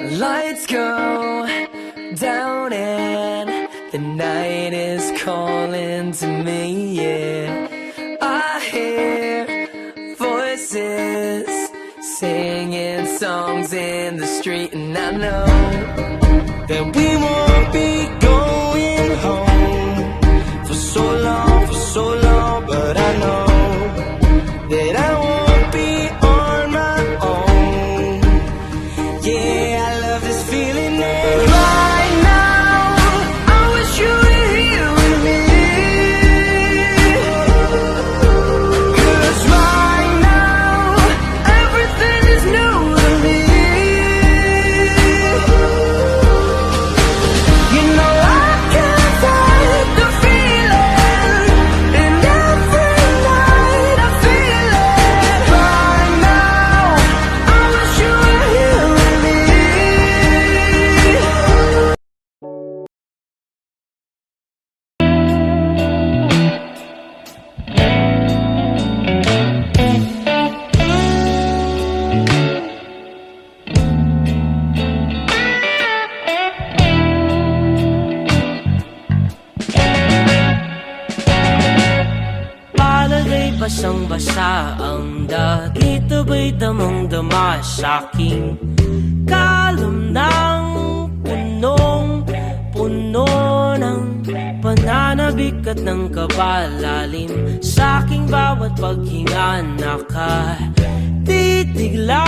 Lights go down and the night is calling to me, yeah. I hear voices singing songs in the street, and I know that we won't be going home for so long, but I know that I won't be on my own. Yeah, I love this feeling right now. I wish you were here with me, 'cause right now everything is new to me. You know I can't fight the feeling, and every night I feel it. Right now I wish you were here with me. Palagay basang-basa ang dagit, abay damang-dama sa'king kalom ng punong-puno ng pananabik at ng kabalalim. Sa'king bawat paghinga nakatitig lang